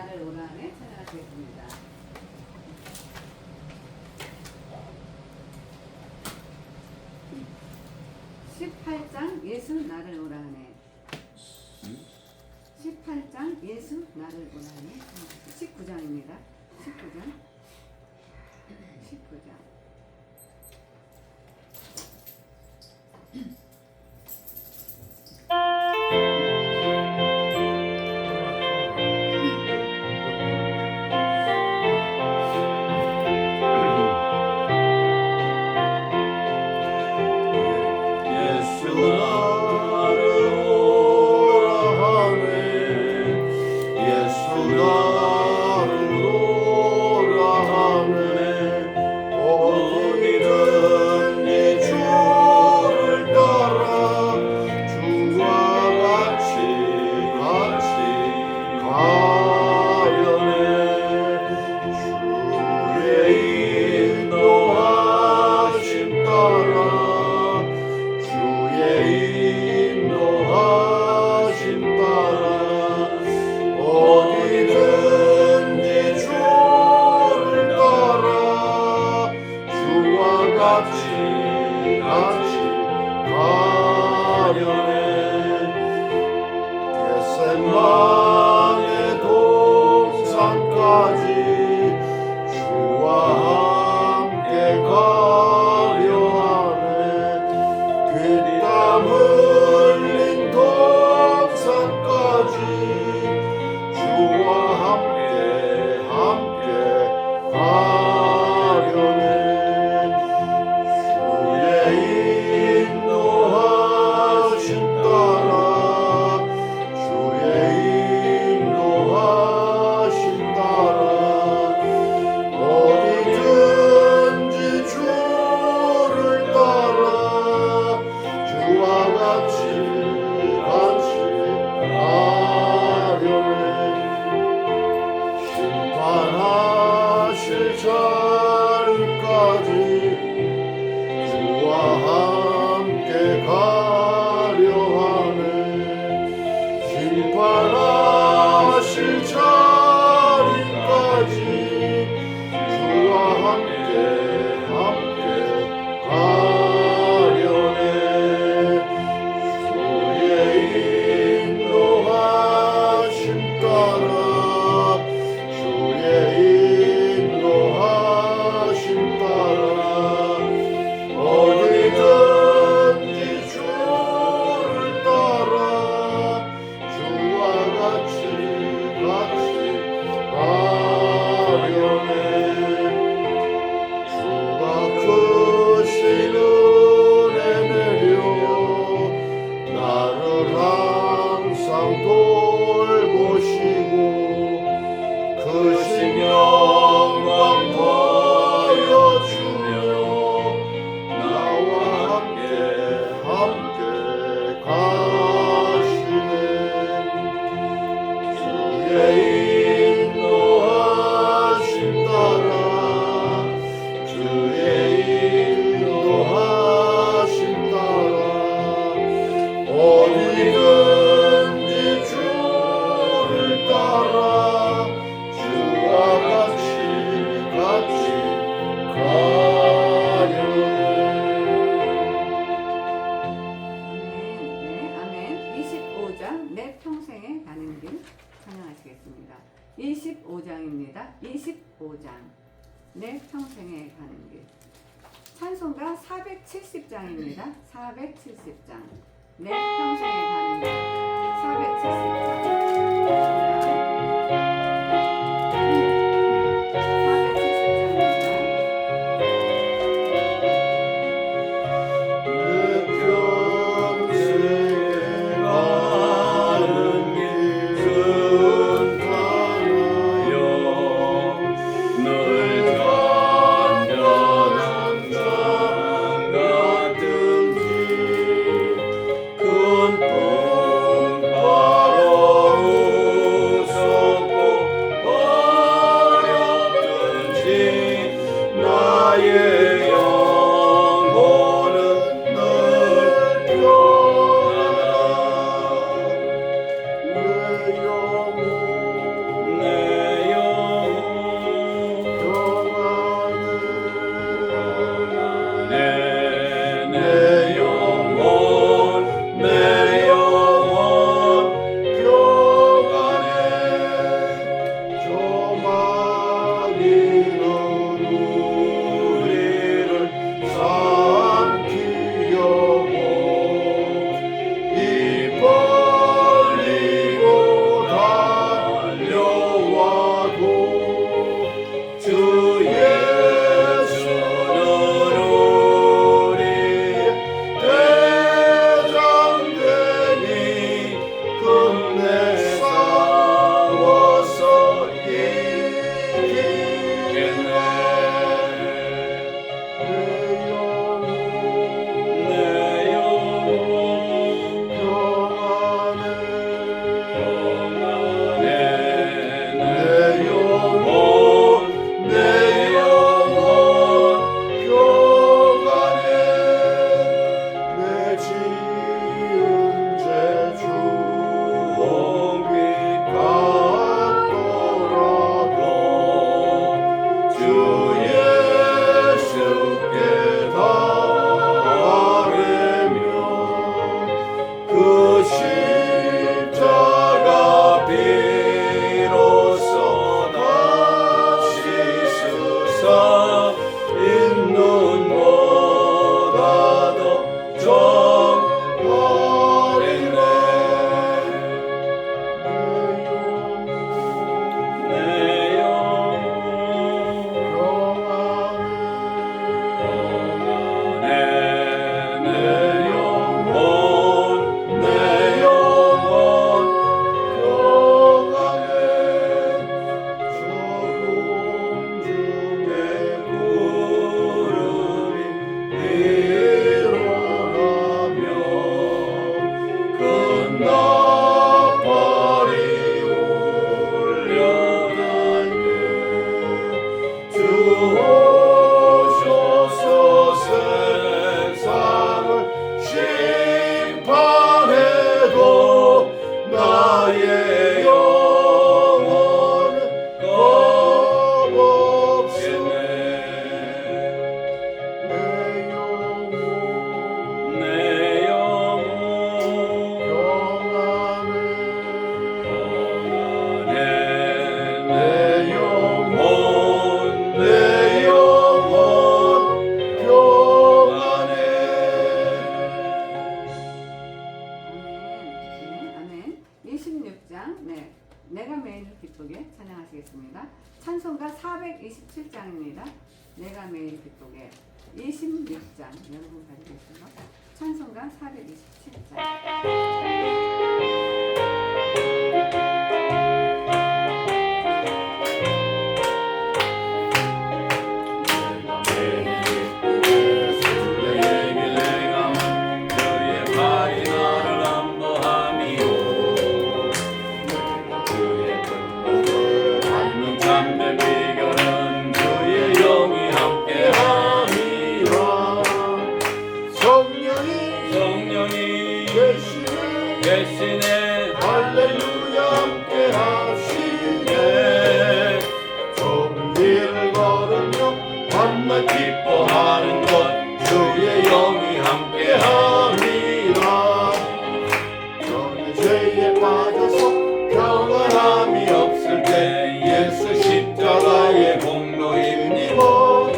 나를 오라네 찬양하시겠습니다. 18장 예수 나를 오라네. 18장 예수 나를 오라네. 19장입니다. 19장. 내 평생에 가는 길 찬양하시겠습니다. 25장입니다. 25장 내 평생에 가는 길 찬송가 470장입니다. 470장 내 평생에 가는 길 470장 바로 하시겠습니다. 찬송가 427장입니다. 내가 매일 기쁘게 26장 여러분 가지고 계시죠? 찬송가 427장. 계시네 할렐루야 함께 하시네 좁은 길을 걸으며 밤낮 기뻐하는 것 주의 영이 함께 함이라 전에 죄에 빠져서 평안함이 없을 때 예수 십자가의 공로 힘입어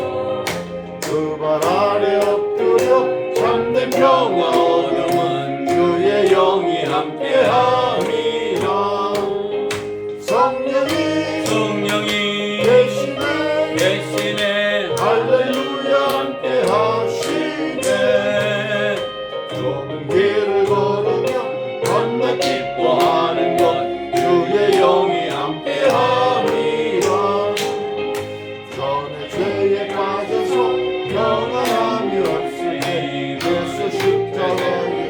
그 발 아래 엎드려 참된 평화 얻음은 주의 영이 함께함이라 성령이 계시네 할렐루야 함께하시네 좁은 길을 걸으며 밤낮 기뻐하는 것 주의 영이 함께함이라 전에 죄에 빠져서 평안함이 없으니 예수 십자가에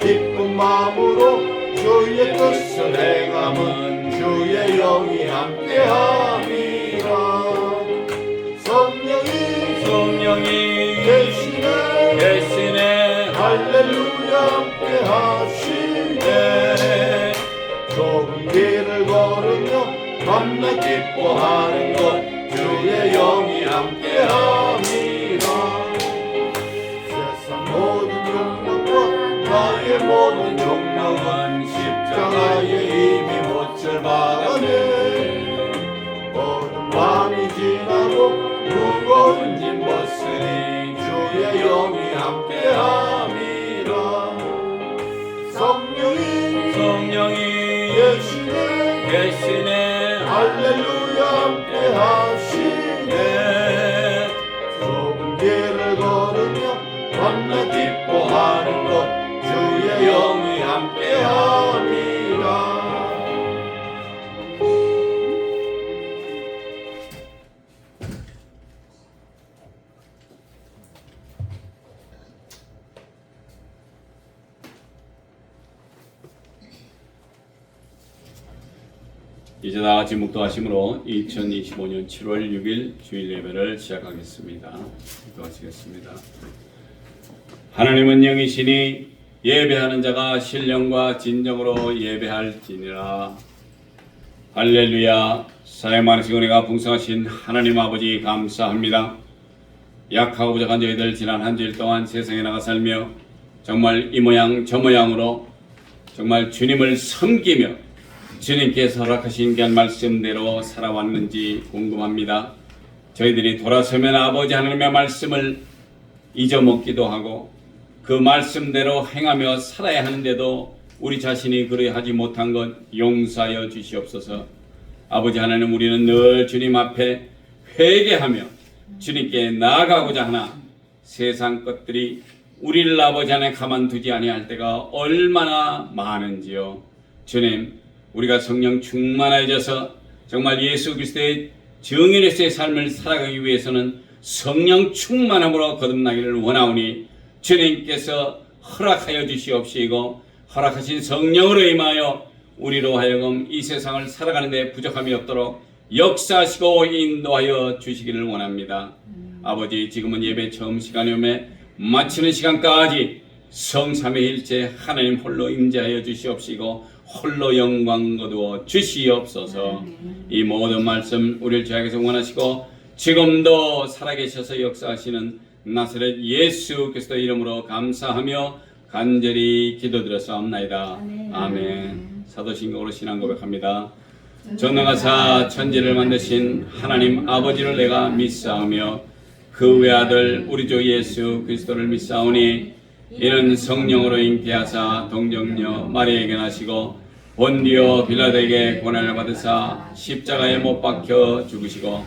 기쁜 마음으로 주의 뜻을 행함은 주의 영이 함께함이라 성령이 계시네 할렐루야 함께하시네 좁은 길을 걸으며 밤낮 기뻐하는 것 주의 영이 함께함이라 세상 모든 욕망과 나의 모든 욕망은 십자가에 이미 못을 박아내 모든 밤이 지나고 무거운 짐 벗으니 주의 영이 함께함이라 성령이 계시네 할렐루야 함께하시네 좁은 길을 걸으며 밤낮 기뻐하는 것 주의 영이 함께함이라 이제 나같이 묵도하심으로 2025년 7월 6일 주일 예배를 시작하겠습니다. 기도하시겠습니다. 하나님은 영이시니 예배하는 자가 신령과 진정으로 예배할지니라. 할렐루야. 사회 많으신 은혜가 풍성하신 하나님 아버지 감사합니다. 약하고 부족한 저희들 지난 한 주일 동안 세상에 나가 살며 정말 이 모양 저 모양으로 정말 주님을 섬기며 주님께서 허락하신 귀한 말씀대로 살아왔는지 궁금합니다. 저희들이 돌아서면 아버지 하나님의 말씀을 잊어먹기도 하고 그 말씀대로 행하며 살아야 하는데도 우리 자신이 그러하지 못한 것 용서하여 주시옵소서. 아버지 하나님, 우리는 늘 주님 앞에 회개하며 주님께 나아가고자 하나 세상 것들이 우리를 아버지 하나님 가만두지 아니할 때가 얼마나 많은지요. 주님, 우리가 성령 충만해져서 정말 예수 그리스도의 정인으로서의 삶을 살아가기 위해서는 성령 충만함으로 거듭나기를 원하오니 주님께서 허락하여 주시옵시고 허락하신 성령으로 임하여 우리로 하여금 이 세상을 살아가는 데 부족함이 없도록 역사하시고 인도하여 주시기를 원합니다. 아버지, 지금은 예배 처음 시간이오매 마치는 시간까지 성삼위일체 하나님 홀로 임재하여 주시옵시고 홀로 영광 거두어 주시옵소서. 이 모든 말씀 우리를 죄악에서 원하시고 지금도 살아계셔서 역사하시는 나사렛 예수 그리스도 이름으로 감사하며 간절히 기도드렸사옵나이다. 아멘. 사도신경으로 신앙 고백합니다. 전능하사 천지를 만드신 하나님 아버지를 내가 믿사오며 그 외아들 우리 주 예수 그리스도를 믿사오니 이는 성령으로 잉태하사 동정녀 마리아에게 나시고 본디오 빌라도에게 고난을 받으사 십자가에 못 박혀 죽으시고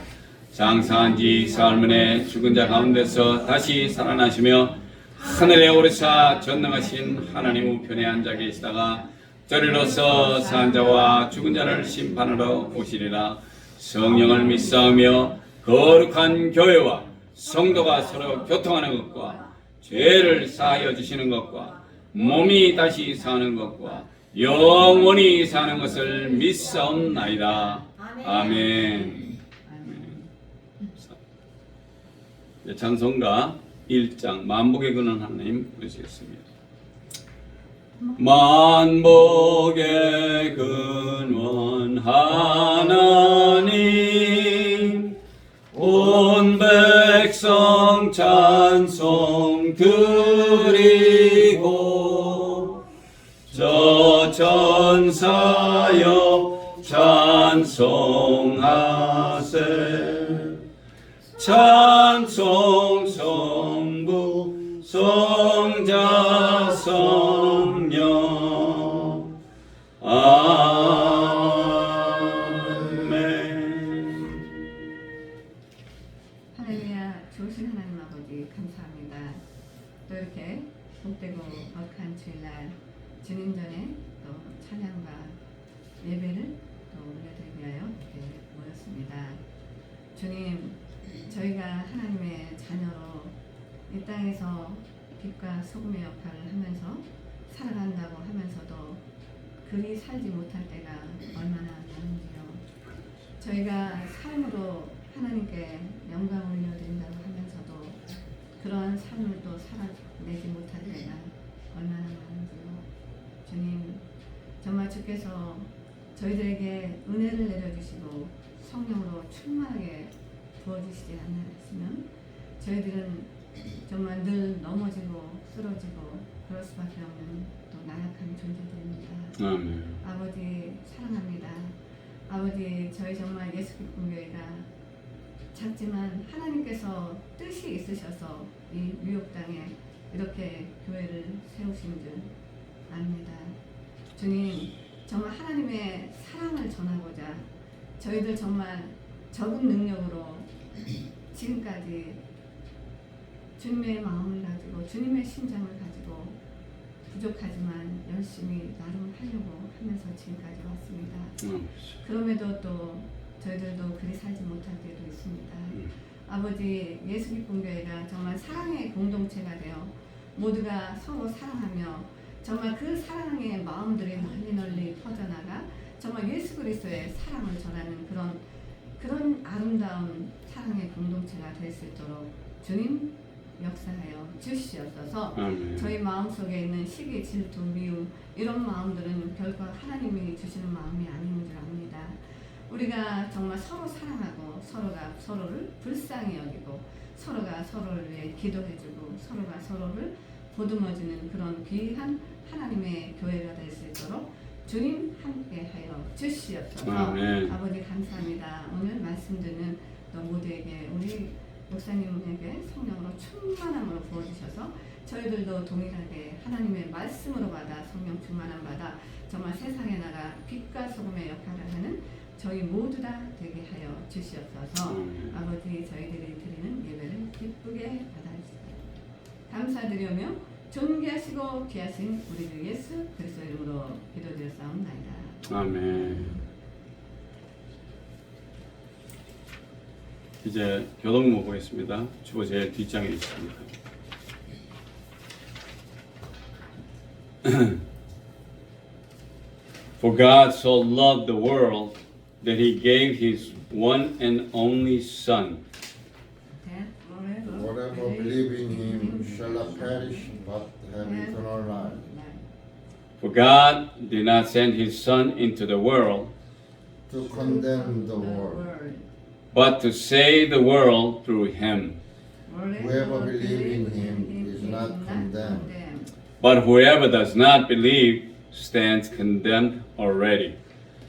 장사한 지 사흘 만에 죽은 자 가운데서 다시 살아나시며 하늘에 오르사 전능하신 하나님 우편에 앉아 계시다가 저리로서 산 자와 죽은 자를 심판하러 오시리라. 성령을 믿사오며 거룩한 교회와 성도가 서로 교통하는 것과 죄를 사하여 주시는 것과 몸이 다시 사는 것과 영원히 사는 것을 믿사옵나이다. 아멘. 찬송가 1장 만복의 근원 하나님 부르시겠습니다. 만복의 근원 하나님 온 백성 찬송 드리고 저 천사여 찬송하세 찬송 성부 성자 성령 아멘. 할렐루야. 좋으신 하나님 아버지 감사합니다. 또 이렇게 복되고 거룩한 주일날 주님 전에 또 찬양과 예배를 또 올려드리기 위하여 이렇게 모였습니다. 주님, 저희가 하나님의 자녀로 이 땅에서 빛과 소금의 역할을 하면서 살아간다고 하면서도 그리 살지 못할 때가 얼마나 많은지요. 저희가 삶으로 하나님께 영광 올려드린다고 하면서도 그러한 삶을 또 살아내지 못할 때가 얼마나 많은지요. 주님, 정말 주께서 저희들에게 은혜를 내려주시고 성령으로 충만하게 부어주시지 않으시면 저희들은 정말 늘 넘어지고 쓰러지고 그럴 수밖에 없는 또 나약한 존재들입니다. 아멘. 아버지 사랑합니다. 아버지, 저희 정말 예수 기쁨 교회가 작지만 하나님께서 뜻이 있으셔서 이 뉴욕 땅에 이렇게 교회를 세우신 줄 압니다. 주님, 정말 하나님의 사랑을 전하고자 저희들 정말 적은 능력으로 지금까지 주님의 마음을 가지고 주님의 심장을 가지고 부족하지만 열심히 나름 하려고 하면서 지금까지 왔습니다. 그럼에도 또 저희들도 그리 살지 못할 때도 있습니다. 아버지, 예수 기쁨 교회가 정말 사랑의 공동체가 되어 모두가 서로 사랑하며 정말 그 사랑의 마음들이 널리 퍼져나가 정말 예수 그리스도의 사랑을 전하는 그런 아름다운 사랑의 공동체가 될 수 있도록 주님 역사하여 주시옵소서. 저희 마음속에 있는 시기, 질투, 미움 이런 마음들은 결코 하나님이 주시는 마음이 아닌 줄 압니다. 우리가 정말 서로 사랑하고 서로가 서로를 불쌍히 여기고 서로가 서로를 위해 기도해주고 서로가 서로를 보듬어주는 그런 귀한 하나님의 교회가 될 수 있도록 주님 함께하여 주시옵소서. 아버지 감사합니다. 오늘 말씀 듣는 또 모두에게 우리 목사님에게 성령으로 충만함으로 부어주셔서 저희들도 동일하게 하나님의 말씀으로 받아 성령 충만함 받아 정말 세상에 나가 빛과 소금의 역할을 하는 저희 모두 다 되게 하여 주시옵소서. 아버지, 저희들이 드리는 예배를 기쁘게 받아주시옵소서. 감사드리며 존귀하시고 귀하신 우리 주 예수 그리스도 이름으로 기도드렸사옵나이다. 아멘. 이제 교동문 보겠습니다. 주보 제일 뒷장에 있습니다. For God so loved the world that he gave his one and only Son. Whatever believe in him shall not perish but have eternal life. For God did not send his Son into the world, To condemn the world. but to save the world through him. Whoever believes in him is not condemned. But whoever does not believe stands condemned already,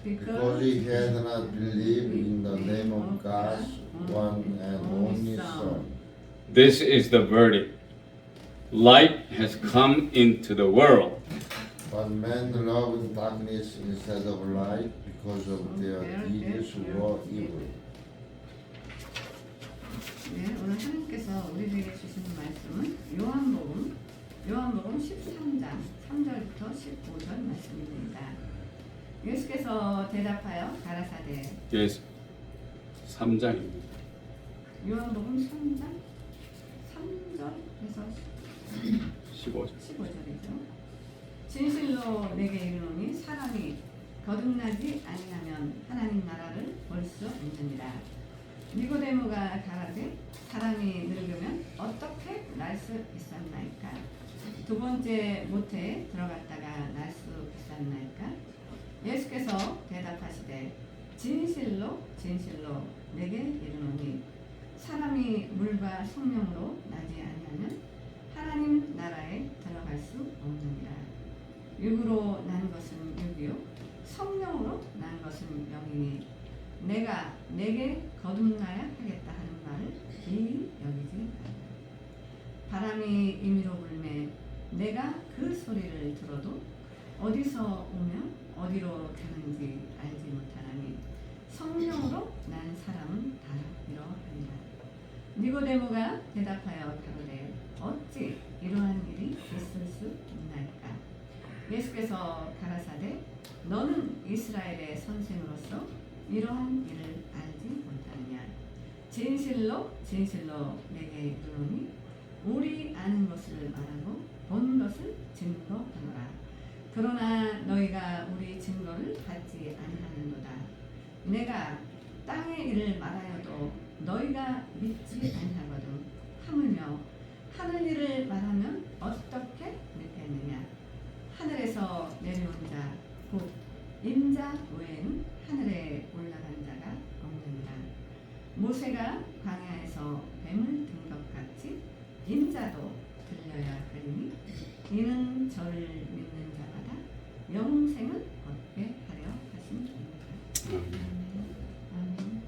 Because he has not believed in the name of God's one and only Son. This is the verdict. Light has come into the world, But men loved darkness instead of light because of their deeds were evil. 네, 오늘 하나님께서 우리에게 주시는 말씀은 요한복음 13장 3절부터 15절 말씀입니다. 예수께서 대답하여 가라사대. 예수 3장입니다. 요한복음 3장 3절에서 15절이죠. 진실로 내게 이르노니 사람이 거듭나지 아니하면 하나님 나라를 볼 수 없느니라. 니고데모가 가라되 사람이 늙으면 어떻게 날 수 있었나이까? 두 번째 모태에 들어갔다가 날 수 있었나이까? 예수께서 대답하시되 진실로 내게 이르노니 사람이 물과 성령으로 나지 아니하면 하나님 나라에 들어갈 수 없느니라. 육으로 난 것은 육이요 성령으로 난 것은 영이니 내가 내게 거듭나야 하겠다 하는 말을 기이 여기지 말라. 바람이 임의로 불매 내가 그 소리를 들어도 어디서 오며 어디로 가는지 알지 못하나니 성령으로 난 사람은 다 이러하리라. 니고데모가 대답하여 가로되 어찌 이러한 일이 있을 수 있나이까? 예수께서 가라사대 너는 이스라엘의 선생으로서 이러한 일을 알지 못하느냐? 진실로 내게 이르노니 우리 아는 것을 말하고 본 것을 증거하노라. 그러나 너희가 우리 증거를 받지 아니하는도다. 내가 땅의 일을 말하여도 너희가 믿지 아니하거든. 하물며 하늘 일을 말하면 어떻게 믿겠느냐? 하늘에서 내려온 자 곧 인자 외에는 하늘에 올라간 자가 없느니라. 모세가 광야에서 뱀을 든 것 같이 인자도 들려야 하리니 이는 저를 믿는 자마다 영생을 얻게 하려 하심이니라. 아멘.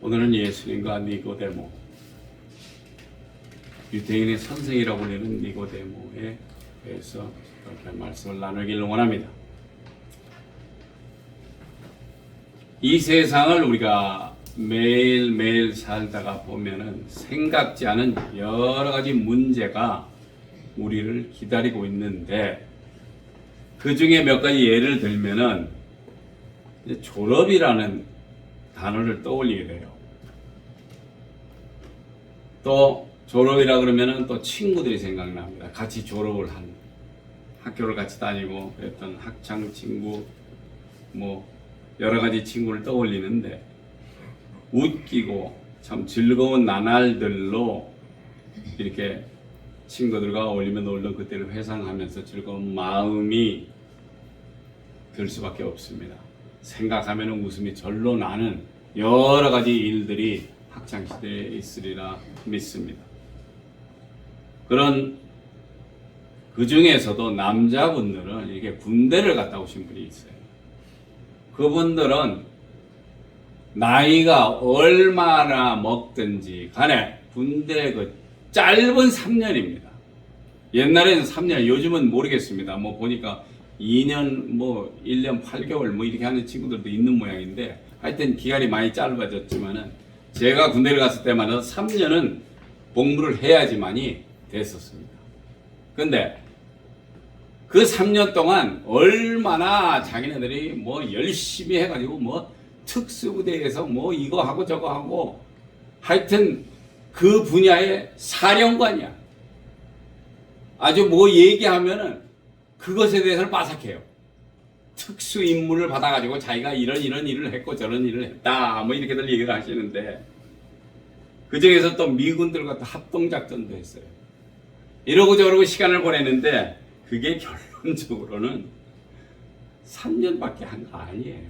오늘은 예수님과 니고데모, 유대인의 선생이라고 불리는 니고데모에 대해서 이렇게 말씀을 나누기를 원합니다. 이 세상을 우리가 매일매일 살다가 보면은 생각지 않은 여러 가지 문제가 우리를 기다리고 있는데, 그 중에 몇 가지 예를 들면은 이제 졸업이라는 단어를 떠올리게 돼요. 또 졸업이라 그러면은 또 친구들이 생각납니다. 같이 졸업을 한, 학교를 같이 다니고 그랬던 학창 친구, 뭐 여러 가지 친구를 떠올리는데, 웃기고 참 즐거운 나날들로 이렇게 친구들과 어울리며 놀던 그때를 회상하면서 즐거운 마음이 들 수밖에 없습니다. 생각하면 웃음이 절로 나는 여러 가지 일들이 학창시대에 있으리라 믿습니다. 그런 그 중에서도 남자분들은 이렇게 군대를 갔다 오신 분이 있어요. 그분들은 나이가 얼마나 먹든지 간에 군대 그 짧은 3년입니다. 옛날에는 3년, 요즘은 모르겠습니다. 뭐 보니까 2년, 뭐 1년 8개월 뭐 이렇게 하는 친구들도 있는 모양인데, 하여튼 기간이 많이 짧아졌지만은 제가 군대를 갔을 때마다 3년은 복무를 해야지만이 됐었습니다. 근데 그 3년 동안 얼마나 자기네들이 뭐 열심히 해가지고 뭐 특수부대에서 뭐 이거 하고 저거 하고, 하여튼 그 분야의 사령관이야. 아주 뭐 얘기하면은 그것에 대해서는 빠삭해요. 특수 임무를 받아가지고 자기가 이런 일을 했고 저런 일을 했다 뭐 이렇게들 얘기를 하시는데, 그 중에서 또 미군들과 또 합동작전도 했어요. 이러고 저러고 시간을 보냈는데 그게 결론적으로는 3년밖에 한 거 아니에요.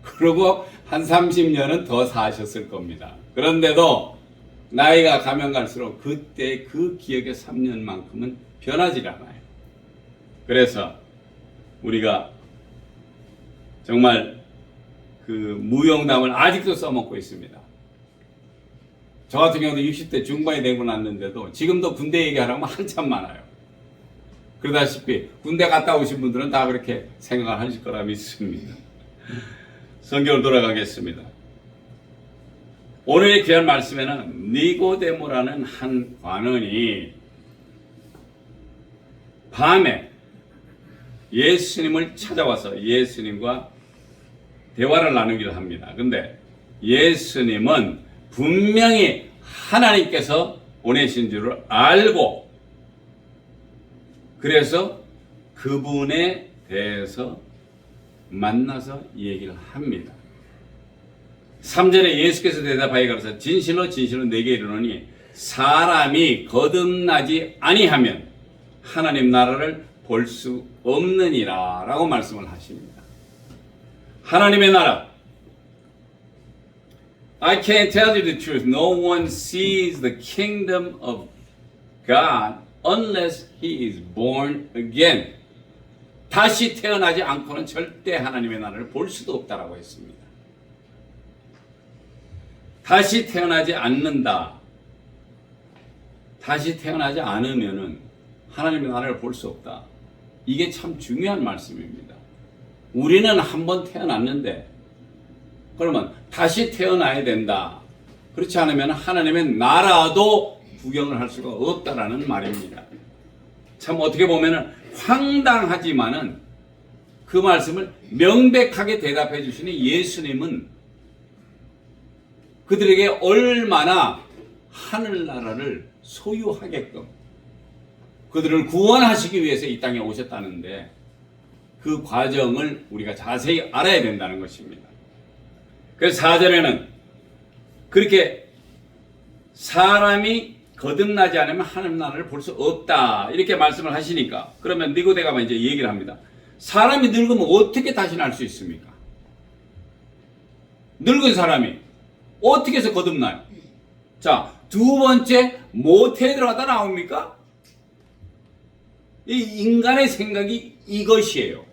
그리고 한 30년은 더 사셨을 겁니다. 그런데도 나이가 가면 갈수록 그때 그 기억의 3년만큼은 변하지 않아요. 그래서 우리가 정말 그 무용담을 아직도 써먹고 있습니다. 저 같은 경우도 60대 중반이 되고 났는데도 지금도 군대 얘기하라면 한참 많아요. 그러다시피 군대 갔다 오신 분들은 다 그렇게 생각을 하실 거라 믿습니다. 성경으로 돌아가겠습니다. 오늘의 귀한 말씀에는 니고데모라는 한 관원이 밤에 예수님을 찾아와서 예수님과 대화를 나누기를 합니다. 근데 예수님은 분명히 하나님께서 보내신 줄을 알고 그래서 그분에 대해서 만나서 얘기를 합니다. 3절에 예수께서 대답하여 가로되 진실로 진실로 내게 이르노니 사람이 거듭나지 아니하면 하나님 나라를 볼 수 없느니라 라고 말씀을 하십니다. 하나님의 나라, I can't tell you the truth. No one sees the kingdom of God unless he is born again. 다시 태어나지 않고는 절대 하나님의 나라를 볼 수도 없다라고 했습니다. 다시 태어나지 않는다. 다시 태어나지 않으면은 하나님의 나라를 볼 수 없다. 이게 참 중요한 말씀입니다. 우리는 한번 태어났는데 그러면 다시 태어나야 된다. 그렇지 않으면 하나님의 나라도 구경을 할 수가 없다라는 말입니다. 참 어떻게 보면 황당하지만은 그 말씀을 명백하게 대답해 주시는 예수님은 그들에게 얼마나 하늘나라를 소유하게끔 그들을 구원하시기 위해서 이 땅에 오셨다는데 그 과정을 우리가 자세히 알아야 된다는 것입니다. 그래서 4절에는 그렇게 사람이 거듭나지 않으면 하나님 나라를 볼 수 없다 이렇게 말씀을 하시니까 그러면 니고데모가 이제 얘기를 합니다. 사람이 늙으면 어떻게 다시 날 수 있습니까? 늙은 사람이 어떻게 해서 거듭나요? 자, 두 번째 모태에 들어갔다 나옵니까? 이 인간의 생각이 이것이에요.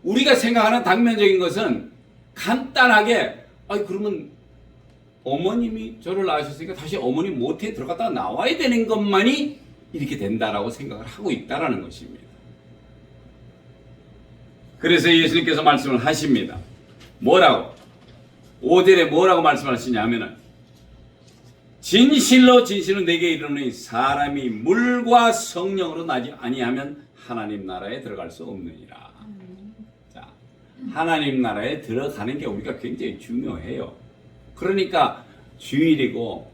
우리가 생각하는 당면적인 것은 간단하게 그러면 어머님이 저를 낳으셨으니까 다시 어머니 모태에 들어갔다가 나와야 되는 것만이 이렇게 된다라고 생각을 하고 있다라는 것입니다. 그래서 예수님께서 말씀을 하십니다. 뭐라고? 5절에 뭐라고 말씀하시냐 하면은 진실로 진실로 내게 이르노니 사람이 물과 성령으로 나지 아니하면 하나님 나라에 들어갈 수 없느니라. 자, 하나님 나라에 들어가는 게 우리가 굉장히 중요해요. 그러니까 주일이고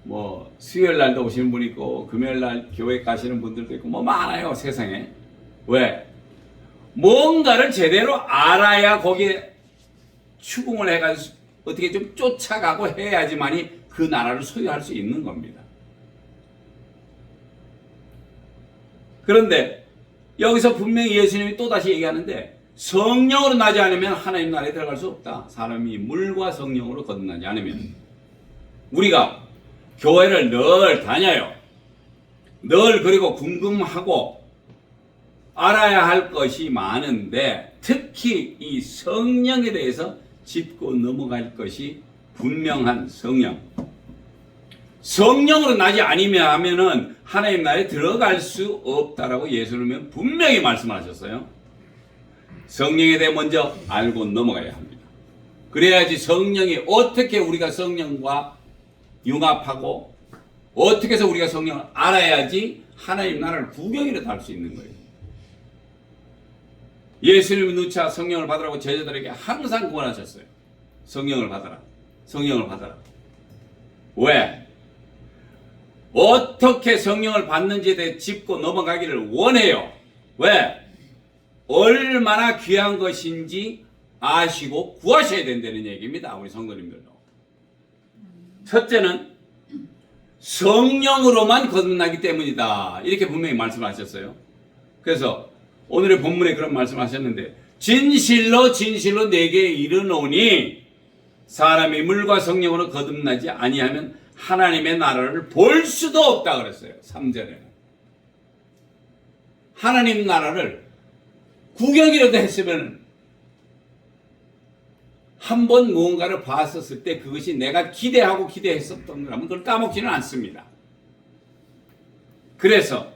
뭐 수요일 날도 오시는 분 있고 금요일 날 교회 가시는 분들도 있고 뭐 많아요 세상에. 왜? 뭔가를 제대로 알아야 거기에 추궁을 해가지고 어떻게 좀 쫓아가고 해야지만이 그 나라를 소유할 수 있는 겁니다. 그런데 여기서 분명히 예수님이 또다시 얘기하는데 성령으로 나지 않으면 하나님 나라에 들어갈 수 없다. 사람이 물과 성령으로 거듭나지 않으면. 우리가 교회를 늘 다녀요. 늘 그리고 궁금하고 알아야 할 것이 많은데 특히 이 성령에 대해서 짚고 넘어갈 것이 분명한 성령. 성령으로 나지 아니면 하면은 하나님 나라에 들어갈 수 없다라고 예수님은 분명히 말씀하셨어요. 성령에 대해 먼저 알고 넘어가야 합니다. 그래야지 성령이 어떻게 우리가 성령과 융합하고 어떻게 해서 우리가 성령을 알아야지 하나님 나라를 구경이라도 할 수 있는 거예요. 예수님이 누차 성령을 받으라고 제자들에게 항상 구원하셨어요. 성령을 받아라. 성령을 받아라. 왜? 어떻게 성령을 받는지에 대해 짚고 넘어가기를 원해요. 왜? 얼마나 귀한 것인지 아시고 구하셔야 된다는 얘기입니다. 우리 성도님들도. 첫째는 성령으로만 거듭나기 때문이다. 이렇게 분명히 말씀하셨어요. 그래서 오늘의 본문에 그런 말씀하셨는데 진실로 진실로 내게 이르노니 사람이 물과 성령으로 거듭나지 아니하면 하나님의 나라를 볼 수도 없다 그랬어요. 3절에는. 하나님 나라를 구경이라도 했으면 한번 무언가를 봤었을 때 그것이 내가 기대하고 기대했었던 거라면 그걸 까먹지는 않습니다. 그래서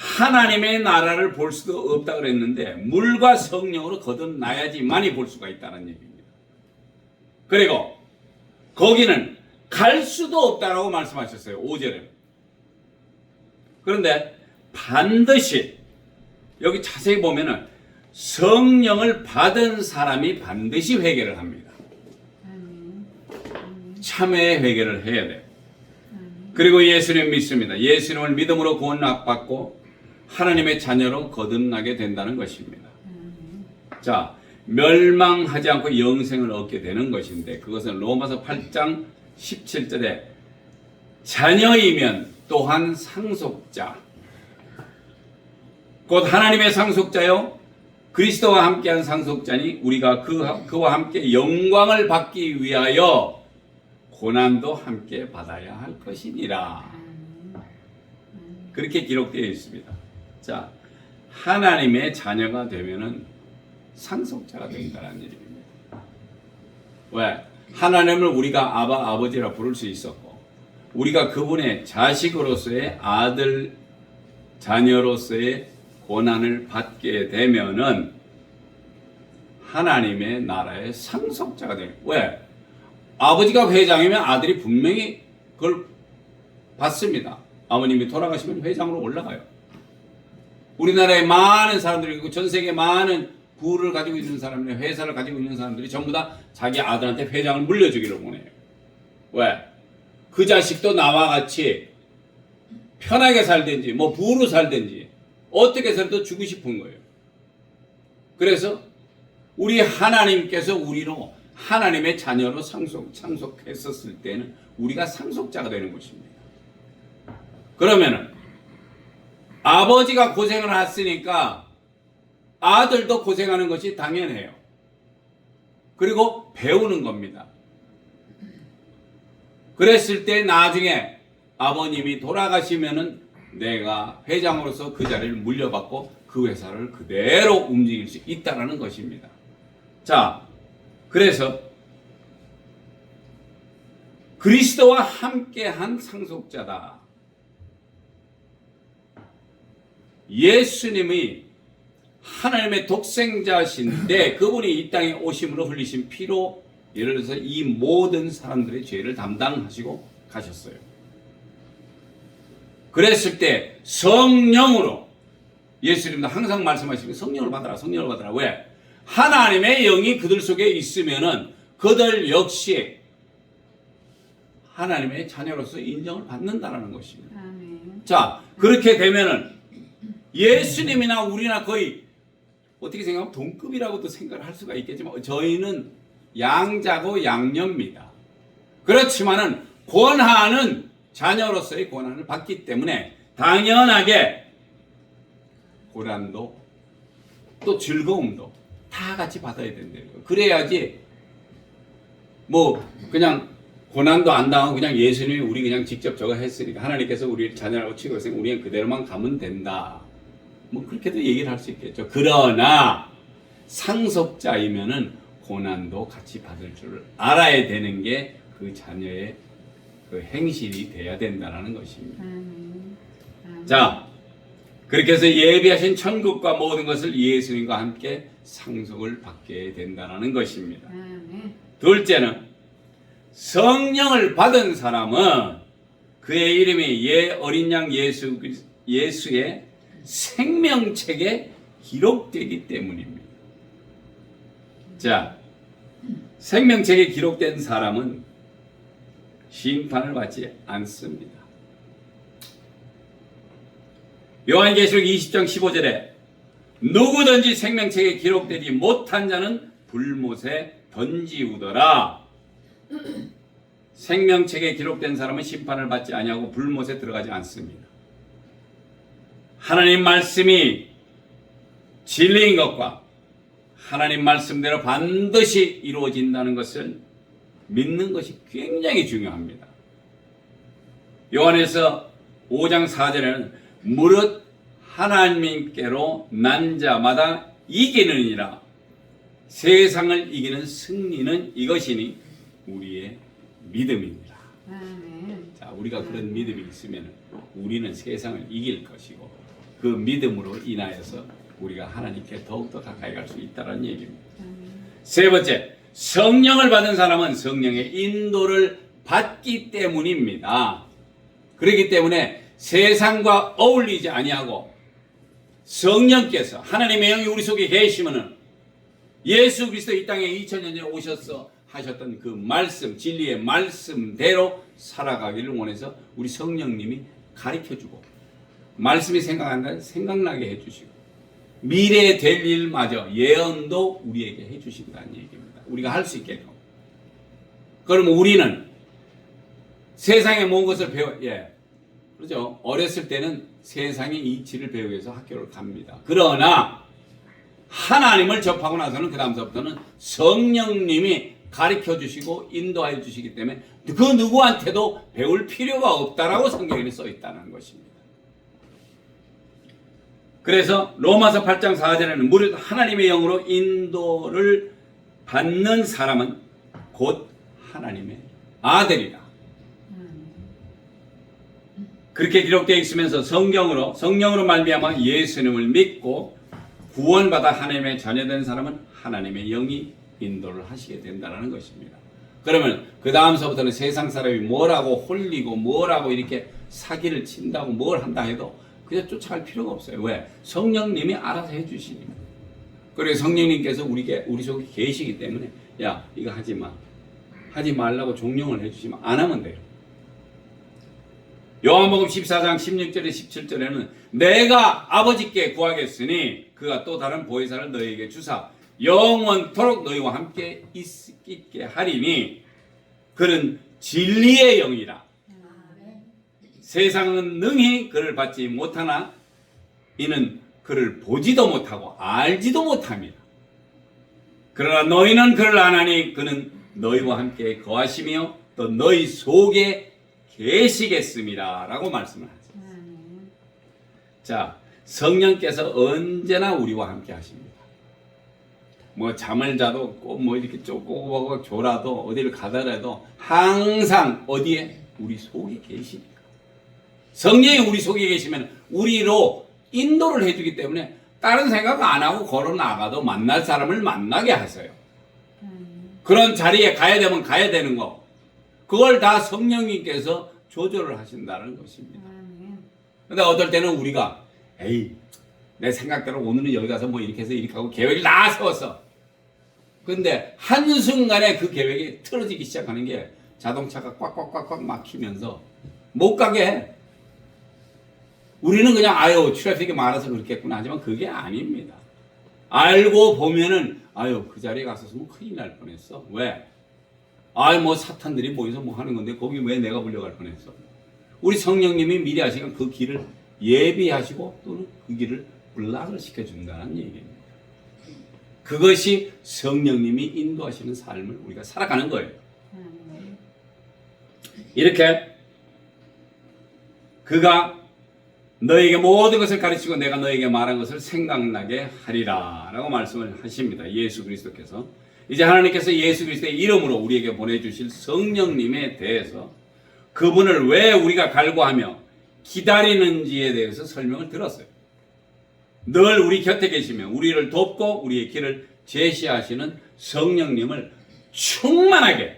하나님의 나라를 볼 수도 없다 그랬는데 물과 성령으로 거듭나야지만이 볼 수가 있다는 얘기입니다. 그리고 거기는 갈 수도 없다라고 말씀하셨어요. 5절에. 그런데 반드시 여기 자세히 보면은 성령을 받은 사람이 반드시 회개를 합니다. 참회의 회개를 해야 돼요. 그리고 예수님 믿습니다. 예수님을 믿음으로 구원받고 하나님의 자녀로 거듭나게 된다는 것입니다. 자, 멸망하지 않고 영생을 얻게 되는 것인데 그것은 로마서 8장 17절에 자녀이면 또한 상속자, 곧 하나님의 상속자요 그리스도와 함께한 상속자니 우리가 그와 함께 영광을 받기 위하여 고난도 함께 받아야 할 것이니라. 그렇게 기록되어 있습니다. 자, 하나님의 자녀가 되면은 상속자가 된다는 얘기입니다. 왜? 하나님을 우리가 아바, 아버지라 부를 수 있었고 우리가 그분의 자식으로서의 아들, 자녀로서의 고난을 받게 되면은 하나님의 나라의 상속자가 돼요. 왜? 아버지가 회장이면 아들이 분명히 그걸 받습니다. 아버님이 돌아가시면 회장으로 올라가요. 우리나라에 많은 사람들이 있고 전 세계 많은 부를 가지고 있는 사람들, 회사를 가지고 있는 사람들이 전부 다 자기 아들한테 회장을 물려주기를 원해요. 왜? 그 자식도 나와 같이 편하게 살든지 뭐 부로 살든지 어떻게 해서라도 주고 싶은 거예요. 그래서 우리 하나님께서 우리로 하나님의 자녀로 상속했었을 때는 우리가 상속자가 되는 것입니다. 그러면은 아버지가 고생을 했으니까 아들도 고생하는 것이 당연해요. 그리고 배우는 겁니다. 그랬을 때 나중에 아버님이 돌아가시면은 내가 회장으로서 그 자리를 물려받고 그 회사를 그대로 움직일 수 있다는 것입니다. 자, 그래서 그리스도와 함께한 상속자다. 예수님이 하나님의 독생자신데 그분이 이 땅에 오심으로 흘리신 피로 예를 들어서 이 모든 사람들의 죄를 담당하시고 가셨어요. 그랬을 때 성령으로 예수님도 항상 말씀하시면 성령을 받아라, 성령을 받아라. 왜? 하나님의 영이 그들 속에 있으면은 그들 역시 하나님의 자녀로서 인정을 받는다는 것입니다. 아멘. 자, 그렇게 되면은 예수님이나 우리나 거의 어떻게 생각하면 동급이라고도 생각을 할 수가 있겠지만 저희는 양자고 양녀입니다. 그렇지만은 권한은 자녀로서의 권한을 받기 때문에 당연하게 고난도 또 즐거움도 다 같이 받아야 된다는 거예요. 그래야지 뭐 그냥 고난도 안 당하고 그냥 예수님이 우리 그냥 직접 저거 했으니까 하나님께서 우리 자녀라고 치고 있으니까 우리는 그대로만 가면 된다. 뭐 그렇게도 얘기를 할 수 있겠죠. 그러나 상속자이면은 고난도 같이 받을 줄 알아야 되는 게 그 자녀의 그 행실이 돼야 된다는 것입니다. 아멘. 아멘. 자, 그렇게 해서 예비하신 천국과 모든 것을 예수님과 함께 상속을 받게 된다는 것입니다. 아멘. 둘째는 성령을 받은 사람은 그의 이름이 어린 양 예수의 생명책에 기록되기 때문입니다. 자, 생명책에 기록된 사람은 심판을 받지 않습니다. 요한계시록 20장 15절에 누구든지 생명책에 기록되지 못한 자는 불못에 던지우더라. 생명책에 기록된 사람은 심판을 받지 아니하고 불못에 들어가지 않습니다. 하나님 말씀이 진리인 것과 하나님 말씀대로 반드시 이루어진다는 것을 믿는 것이 굉장히 중요합니다. 요한에서 5장 4절에는 무릇 하나님께로 난 자마다 이기느니라. 세상을 이기는 승리는 이것이니 우리의 믿음입니다. 아멘. 자, 우리가 그런 믿음이 있으면 우리는 세상을 이길 것이고 그 믿음으로 인하여서 우리가 하나님께 더욱더 가까이 갈 수 있다는 얘기입니다. 세 번째, 성령을 받은 사람은 성령의 인도를 받기 때문입니다. 그렇기 때문에 세상과 어울리지 아니하고 성령께서 하나님의 영이 우리 속에 계시면은 예수 그리스도 이 땅에 2000년 전에 오셔서 하셨던 그 말씀, 진리의 말씀대로 살아가기를 원해서 우리 성령님이 가르쳐주고 말씀이 생각나게 해주시고 미래에 될 일마저 예언도 우리에게 해주신다는 얘기입니다. 우리가 할 수 있게끔. 그러면 우리는 세상의 모든 것을 그렇죠. 어렸을 때는 세상의 이치를 배우기 위해서 학교를 갑니다. 그러나 하나님을 접하고 나서는 그 다음서부터는 성령님이 가르쳐 주시고 인도하여 주시기 때문에 그 누구한테도 배울 필요가 없다라고 성경에 써 있다는 것입니다. 그래서 로마서 8장 4절에는 무릇 하나님의 영으로 인도를 받는 사람은 곧 하나님의 아들이다. 그렇게 기록되어 있으면서 성령으로 말미암아 예수님을 믿고 구원받아 하나님의 자녀된 사람은 하나님의 영이 인도를 하시게 된다는 것입니다. 그러면 그 다음서부터는 세상 사람이 뭐라고 홀리고 뭐라고 이렇게 사기를 친다고 뭘 한다 해도 그냥 쫓아갈 필요가 없어요. 왜? 성령님이 알아서 해주시니까. 그리고 성령님께서 우리 속에 계시기 때문에 야 이거 하지 마. 하지 말라고 종용을 해주시면 안 하면 돼요. 요한복음 14장 16절에 17절에는 내가 아버지께 구하겠으니 그가 또 다른 보혜사를 너희에게 주사 영원토록 너희와 함께 있게 하리니 그는 진리의 영이라. 세상은 능히 그를 받지 못하나 이는 그를 보지도 못하고 알지도 못합니다. 그러나 너희는 그를 아나니 그는 너희와 함께 거하시며 또 너희 속에 계시겠습니다 라고 말씀을 하죠. 자, 성령께서 언제나 우리와 함께 하십니다. 뭐 잠을 자도 꼭 뭐 이렇게 쪼꼬고 졸아도 어디를 가더라도 항상 어디에? 우리 속에 계시니까. 성령이 우리 속에 계시면 우리로 인도를 해주기 때문에 다른 생각 안 하고 걸어 나가도 만날 사람을 만나게 하세요. 그런 자리에 가야 되면 가야 되는 거. 그걸 다 성령님께서 조절을 하신다는 것입니다. 근데 어떨 때는 우리가 에이 내 생각대로 오늘은 여기 가서 뭐 이렇게 해서 이렇게 하고 계획을 다 세웠어. 근데 한순간에 그 계획이 틀어지기 시작하는 게 자동차가 꽉꽉꽉꽉 막히면서 못 가게 해. 우리는 그냥 아유 트래픽이 많아서 그렇겠구나 하지만 그게 아닙니다. 알고 보면은 아유 그 자리에 갔었으면 큰일 날 뻔했어. 왜? 아유 뭐 사탄들이 모여서 뭐 하는 건데 거기 왜 내가 불려갈 뻔했어. 우리 성령님이 미리 하시면 그 길을 예비하시고 또는 그 길을 블락을 시켜준다는 얘기입니다. 그것이 성령님이 인도하시는 삶을 우리가 살아가는 거예요. 이렇게 그가 너에게 모든 것을 가르치고 내가 너에게 말한 것을 생각나게 하리라 라고 말씀을 하십니다. 예수 그리스도께서. 이제 하나님께서 예수 그리스도의 이름으로 우리에게 보내주실 성령님에 대해서 그분을 왜 우리가 갈구하며 기다리는지에 대해서 설명을 들었어요. 늘 우리 곁에 계시며 우리를 돕고 우리의 길을 제시하시는 성령님을 충만하게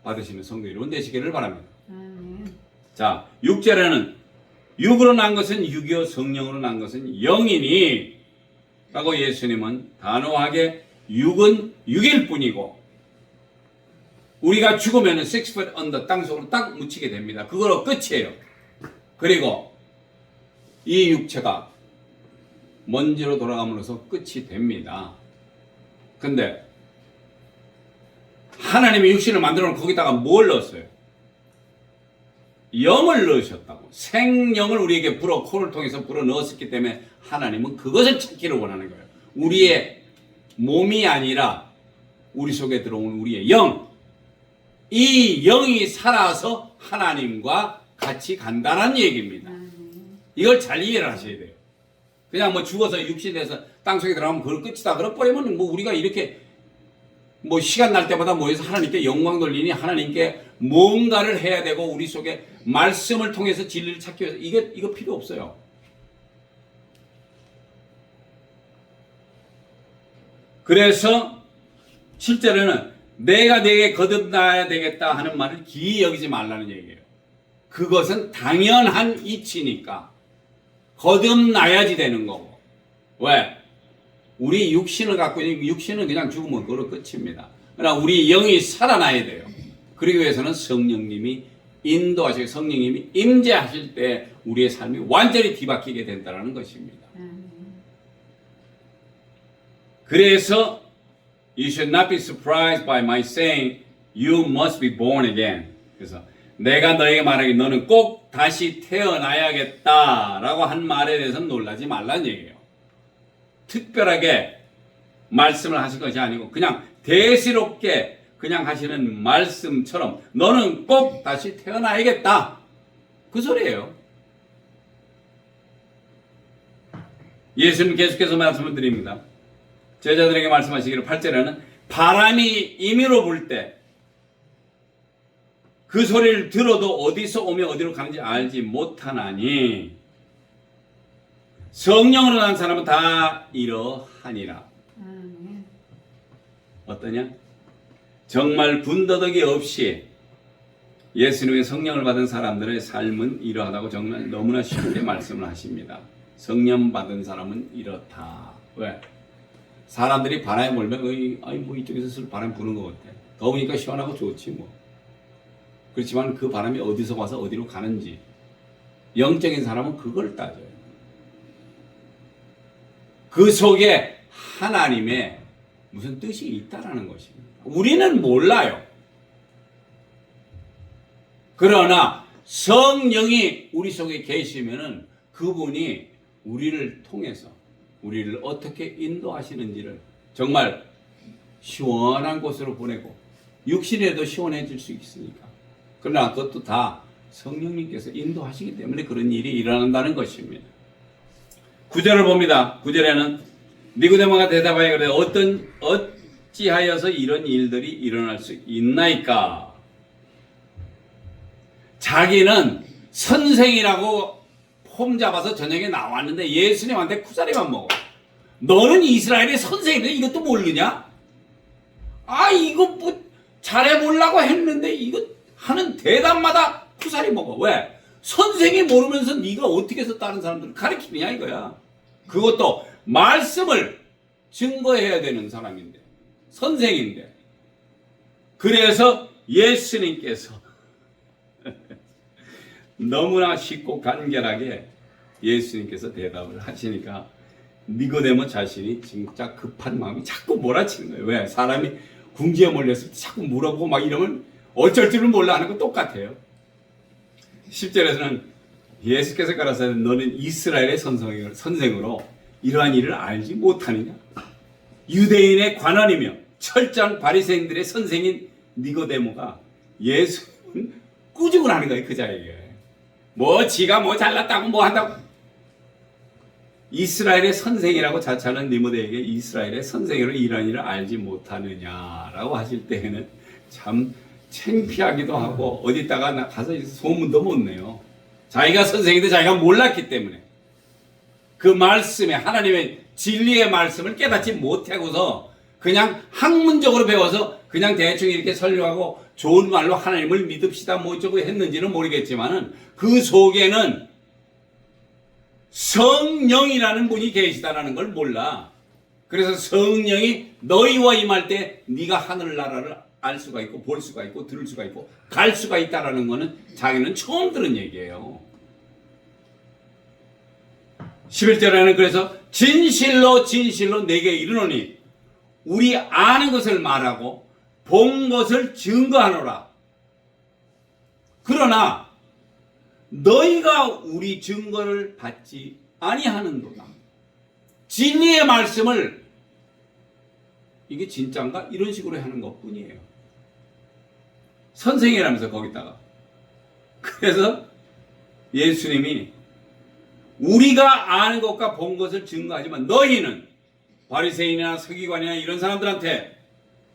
받으시는 성도 여러분 되시기를 바랍니다. 자, 6절에는 육으로 난 것은 육이요 성령으로 난 것은 영이니 라고 예수님은 단호하게 육은 육일 뿐이고 우리가 죽으면 6 foot under 땅속으로 딱 묻히게 됩니다. 그거로 끝이에요. 그리고 이 육체가 먼지로 돌아감으로써 끝이 됩니다. 근데 하나님이 육신을 만들어 놓고 거기다가 뭘 넣었어요? 영을 넣으셨다고. 생영을 우리에게 코를 통해서 불어 넣었기 때문에 하나님은 그것을 찾기를 원하는 거예요. 우리의 몸이 아니라 우리 속에 들어온 우리의 영. 이 영이 살아서 하나님과 같이 간다는 얘기입니다. 이걸 잘 이해를 하셔야 돼요. 그냥 뭐 죽어서 육신에서 땅속에 들어가면 그걸 끝이다. 그래버리면 뭐 우리가 이렇게 뭐 시간 날 때마다 모여서 하나님께 영광 돌리니 하나님께 뭔가를 해야 되고 우리 속에 말씀을 통해서 진리를 찾기 위해서 이거 필요 없어요. 그래서 실제로는 내가 내게 거듭나야 되겠다 하는 말을 기이 여기지 말라는 얘기예요. 그것은 당연한 이치니까 거듭나야지 되는 거고. 왜? 우리 육신을 갖고 있는 육신은 그냥 죽으면 그걸로 끝입니다. 그러나 우리 영이 살아나야 돼요. 그러기 위해서는 성령님이 인도하시고 성령님이 임재하실 때 우리의 삶이 완전히 뒤바뀌게 된다는 것입니다. 그래서 You should not be surprised by my saying you must be born again. 그래서 내가 너에게 말하기 너는 꼭 다시 태어나야겠다라고 한 말에 대해서는 놀라지 말라는 얘기예요. 특별하게 말씀을 하신 것이 아니고 그냥 대수롭게 그냥 하시는 말씀처럼 너는 꼭 다시 태어나야겠다. 그 소리예요. 예수님 계속해서 말씀을 드립니다. 제자들에게 말씀하시기를 8절에는 바람이 임의로 불 때 그 소리를 들어도 어디서 오며 어디로 가는지 알지 못하나니 성령으로 난 사람은 다 이러하니라. 어떠냐? 정말 군더더기 없이 예수님의 성령을 받은 사람들의 삶은 이러하다고 정말 너무나 쉽게 말씀을 하십니다. 성령 받은 사람은 이렇다. 왜? 사람들이 바람에 몰면 뭐 이쪽에서 바람이 부는 것 같아. 더우니까 시원하고 좋지 뭐. 그렇지만 그 바람이 어디서 와서 어디로 가는지 영적인 사람은 그걸 따져요. 그 속에 하나님의 무슨 뜻이 있다라는 것입니다. 우리는 몰라요. 그러나 성령이 우리 속에 계시면은 그분이 우리를 통해서 우리를 어떻게 인도하시는지를 정말 시원한 곳으로 보내고 육신에도 시원해질 수 있으니까. 그러나 그것도 다 성령님께서 인도하시기 때문에 그런 일이 일어난다는 것입니다. 9절을 봅니다. 9절에는 니고데모가 대답하여 그래 어찌하여서 이런 일들이 일어날 수 있나이까. 자기는 선생이라고 폼 잡아서 저녁에 나왔는데 예수님한테 쿠사리만 먹어. 너는 이스라엘의 선생인데 이것도 모르냐? 이거 뭐 잘해보려고 했는데 이거 하는 대답마다 쿠사리 먹어. 왜? 선생이 모르면서 네가 어떻게 해서 다른 사람들을 가르치느냐 이거야. 그것도 말씀을 증거해야 되는 사람인데 선생인데. 그래서 예수님께서 너무나 쉽고 간결하게 예수님께서 대답을 하시니까 니고데모 자신이 진짜 급한 마음이 자꾸 몰아치는 거예요. 왜? 사람이 궁지에 몰렸을 때 자꾸 물어보고 막 이러면 어쩔 줄은 몰라 하는 거 똑같아요. 10절에서는 예수께서 가라사대 너는 이스라엘의 선생으로 이러한 일을 알지 못하느냐? 유대인의 관원이며 철저한 바리새인들의 선생인 니고데모가 예수는 꾸중을 하는 거예요. 그 자에게. 지가 뭐 잘났다고 뭐 한다고. 이스라엘의 선생이라고 자처하는 니고데모에게 이스라엘의 선생으로 이러한 일을 알지 못하느냐라고 하실 때에는 참 창피하기도 하고 어디다가 가서 소문도 못 내요. 자기가 선생인데 자기가 몰랐기 때문에 그 말씀에 하나님의 진리의 말씀을 깨닫지 못하고서 그냥 학문적으로 배워서 그냥 대충 이렇게 설교하고 좋은 말로 하나님을 믿읍시다 뭐 어쩌고 했는지는 모르겠지만은 그 속에는 성령이라는 분이 계시다라는 걸 몰라. 그래서 성령이 너희와 임할 때 네가 하늘나라를 알 수가 있고 볼 수가 있고 들을 수가 있고 갈 수가 있다라는 거는 자기는 처음 들은 얘기예요. 11절에는 그래서 진실로 진실로 내게 이르노니 우리 아는 것을 말하고 본 것을 증거하노라. 그러나 너희가 우리 증거를 받지 아니하는도다. 진리의 말씀을 이게 진짠가? 이런 식으로 하는 것뿐이에요. 선생이라면서 거기다가. 그래서 예수님이 우리가 아는 것과 본 것을 증거하지만 너희는 바리새인이나 서기관이나 이런 사람들한테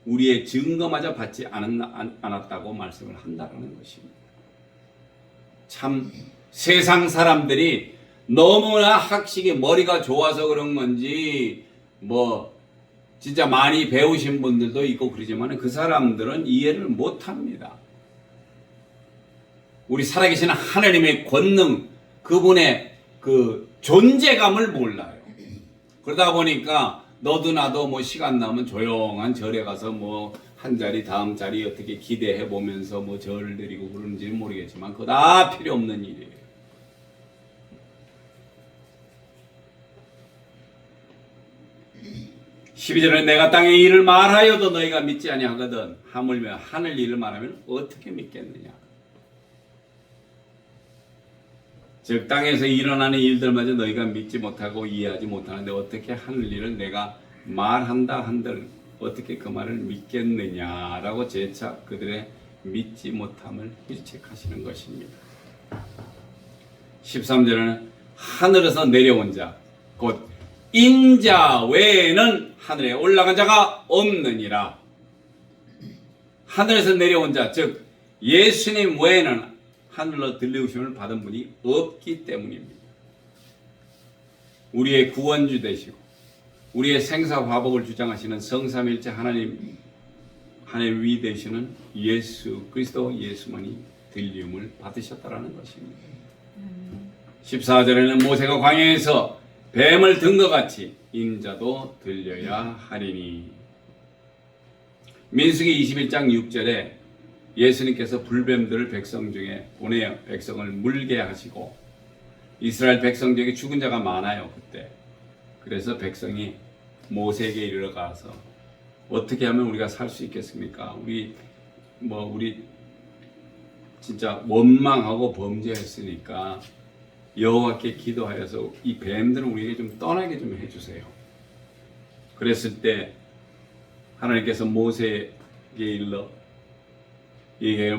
우리의 증거마저 받지 않았다고 말씀을 한다는 것입니다. 참 세상 사람들이 너무나 학식이 머리가 좋아서 그런 건지 진짜 많이 배우신 분들도 있고 그러지만 그 사람들은 이해를 못합니다. 우리 살아계신 하나님의 권능, 그분의 그 존재감을 몰라요. 그러다 보니까 너도 나도 뭐 시간 나면 조용한 절에 가서 뭐 한 자리 다음 자리 어떻게 기대해 보면서 뭐 절을 드리고 그러는지는 모르겠지만 그거 다 필요 없는 일이에요. (12절에) 내가 땅의 일을 말하여도 너희가 믿지 아니하거든 하물며 하늘 일을 말하면 어떻게 믿겠느냐. 즉 땅에서 일어나는 일들마저 너희가 믿지 못하고 이해하지 못하는데 어떻게 하늘 일을 내가 말한다 한들 어떻게 그 말을 믿겠느냐라고 재차 그들의 믿지 못함을 일책하시는 것입니다. 13절에는 하늘에서 내려온 자 곧 인자 외에는 하늘에 올라간 자가 없느니라. 하늘에서 내려온 자, 즉 예수님 외에는 하늘로 들려오심을 받은 분이 없기 때문입니다. 우리의 구원주 되시고 우리의 생사화복을 주장하시는 성삼일체 하나님 위 되시는 예수 그리스도 예수만이 들림을 받으셨다라는 것입니다. 14절에는 모세가 광야에서 뱀을 든 것 같이 인자도 들려야 하리니. 민수기 21장 6절에 예수님께서 불뱀들을 백성 중에 보내어 백성을 물게 하시고 이스라엘 백성 중에 죽은 자가 많아요 그때. 그래서 백성이 모세에게 이르러 가서 어떻게 하면 우리가 살 수 있겠습니까? 우리 진짜 원망하고 범죄했으니까 여호와께 기도하여서 이 뱀들은 우리에게 좀 떠나게 좀 해주세요. 그랬을 때 하나님께서 모세에게 일러 이게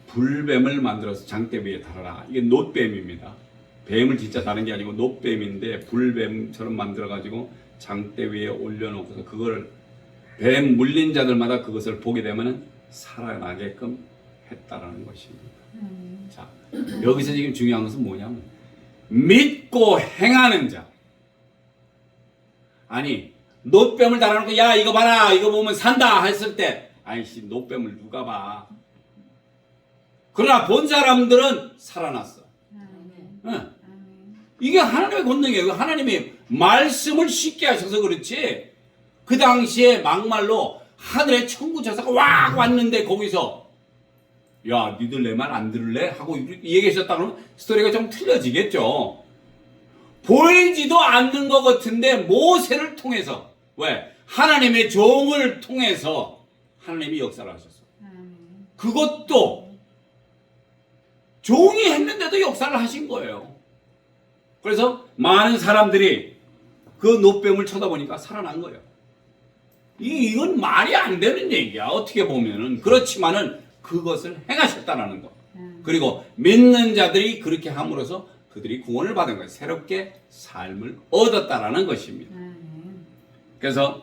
불뱀을 만들어서 장대 위에 달아라. 이게 놋뱀입니다. 뱀을 진짜 다른 게 아니고 놋뱀인데 불뱀처럼 만들어가지고 장대 위에 올려놓고서 그걸 뱀 물린 자들마다 그것을 보게 되면 살아나게끔 했다라는 것입니다. 자, 여기서 지금 중요한 것은 뭐냐면 믿고 행하는 자. 아니 놋뱀을 달아놓고 야 이거 봐라 이거 보면 산다 했을 때 아이씨 놋뱀을 누가 봐. 그러나 본 사람들은 살아났어. 응. 이게 하나님의 권능이에요. 하나님이 말씀을 쉽게 하셔서 그렇지 그 당시에 막말로 하늘에 천구 천사가 와 왔는데 거기서 야 니들 내 말 안 들을래? 하고 얘기하셨다 그러면 스토리가 좀 틀려지겠죠. 보이지도 않는 것 같은데 모세를 통해서 왜? 하나님의 종을 통해서 하나님이 역사를 하셨어. 그것도 종이 했는데도 역사를 하신 거예요. 그래서 많은 사람들이 그 놋뱀을 쳐다보니까 살아난 거예요. 이건 말이 안 되는 얘기야. 어떻게 보면은. 그렇지만은 그것을 행하셨다라는 거. 그리고 믿는 자들이 그렇게 함으로써 그들이 구원을 받은 거예요. 새롭게 삶을 얻었다라는 것입니다. 그래서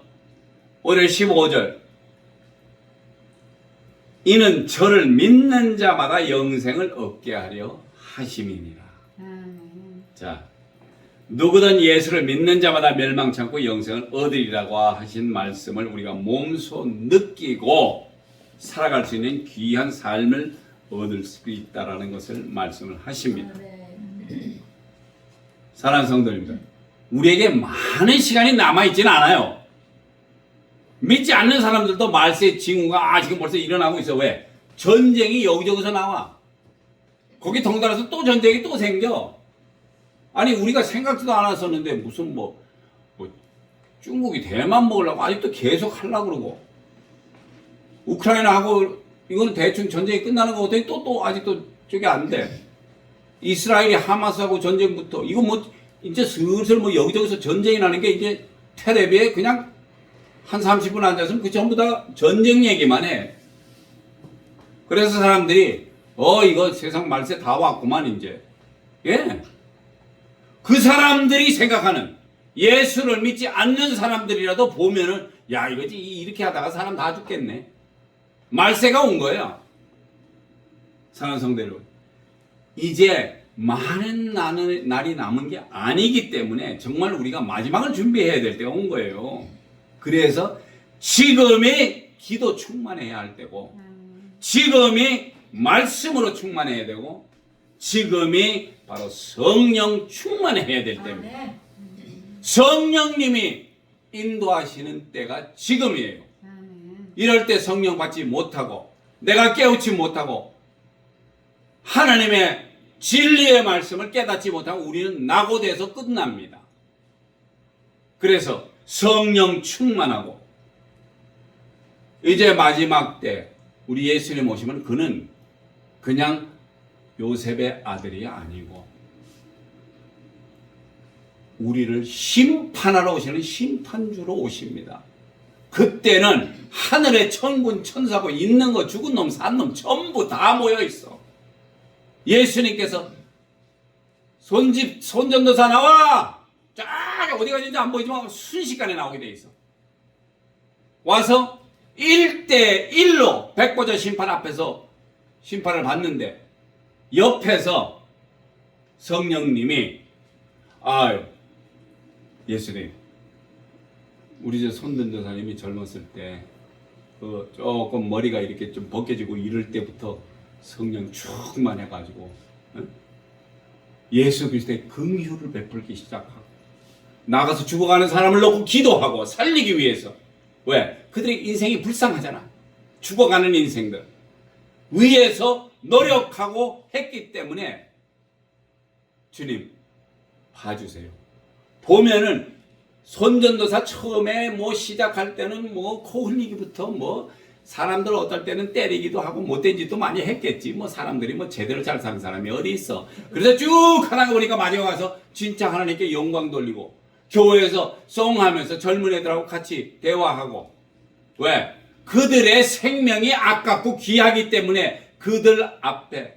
오늘 15절 이는 저를 믿는 자마다 영생을 얻게 하려 하심이니라. 자, 누구든 예수를 믿는 자마다 멸망치 않고 영생을 얻으리라고 하신 말씀을 우리가 몸소 느끼고 살아갈 수 있는 귀한 삶을 얻을 수 있다라는 것을 말씀을 하십니다. 사랑하는 성도님들, 우리에게 많은 시간이 남아있지는 않아요. 믿지 않는 사람들도 말세의 징후가 지금 벌써 일어나고 있어. 왜? 전쟁이 여기저기서 나와. 거기 덩달아서 또 전쟁이 또 생겨. 아니 우리가 생각지도 않았었는데 무슨 뭐 중국이 대만 먹으려고 아직도 계속 하려고 그러고 우크라이나하고 이거는 대충 전쟁이 끝나는 거 같더니 또 아직도 저게 안 돼. 이스라엘이 하마스하고 전쟁부터 이거 뭐 이제 슬슬 뭐 여기저기서 전쟁이 나는 게 이제 텔레비에 그냥 한 30분 앉았으면 그 전부 다 전쟁 얘기만 해. 그래서 사람들이 이거 세상 말세 다 왔구만 이제. 예. 그 사람들이 생각하는 예수를 믿지 않는 사람들이라도 보면은 야 이거지 이렇게 하다가 사람 다 죽겠네. 말세가 온 거예요. 사랑하는 성도 여러분, 이제 많은 날이 남은 게 아니기 때문에 정말 우리가 마지막을 준비해야 될 때가 온 거예요. 그래서 지금이 기도 충만해야 할 때고 지금이 말씀으로 충만해야 되고 지금이 바로 성령 충만해야 될 때입니다. 성령님이 인도하시는 때가 지금이에요. 이럴 때 성령 받지 못하고 내가 깨우치 못하고 하나님의 진리의 말씀을 깨닫지 못하고 우리는 낙오돼서 끝납니다. 그래서 성령 충만하고 이제 마지막 때 우리 예수님 오시면 그는 그냥 요셉의 아들이 아니고 우리를 심판하러 오시는 심판주로 오십니다. 그때는 하늘에 천군 천사고 있는 거 죽은 놈 산 놈 전부 다 모여 있어. 예수님께서 손전도사 나와! 쫙 어디 가는지 안 보이지만 순식간에 나오게 돼 있어. 와서 1대1로 백보자 심판 앞에서 심판을 받는데 옆에서 성령님이 아유 예수님 우리 저 손전도사님이 젊었을 때 그 조금 머리가 이렇게 좀 벗겨지고 이럴 때부터 성령 충만해가지고 예수 그리스도의 긍휼을 베풀기 시작하고 나가서 죽어가는 사람을 놓고 기도하고 살리기 위해서 왜? 그들의 인생이 불쌍하잖아. 죽어가는 인생들 위해서 노력하고 했기 때문에 주님 봐주세요. 보면은 손전도사 처음에 뭐 시작할 때는 뭐 코 흘리기부터 뭐 사람들 어떨 때는 때리기도 하고 못된 짓도 많이 했겠지. 뭐 사람들이 뭐 제대로 잘 사는 사람이 어디 있어. 그래서 쭉 하다가 보니까 마지막에 와서 진짜 하나님께 영광 돌리고 교회에서 송하면서 젊은 애들하고 같이 대화하고 왜? 그들의 생명이 아깝고 귀하기 때문에 그들 앞에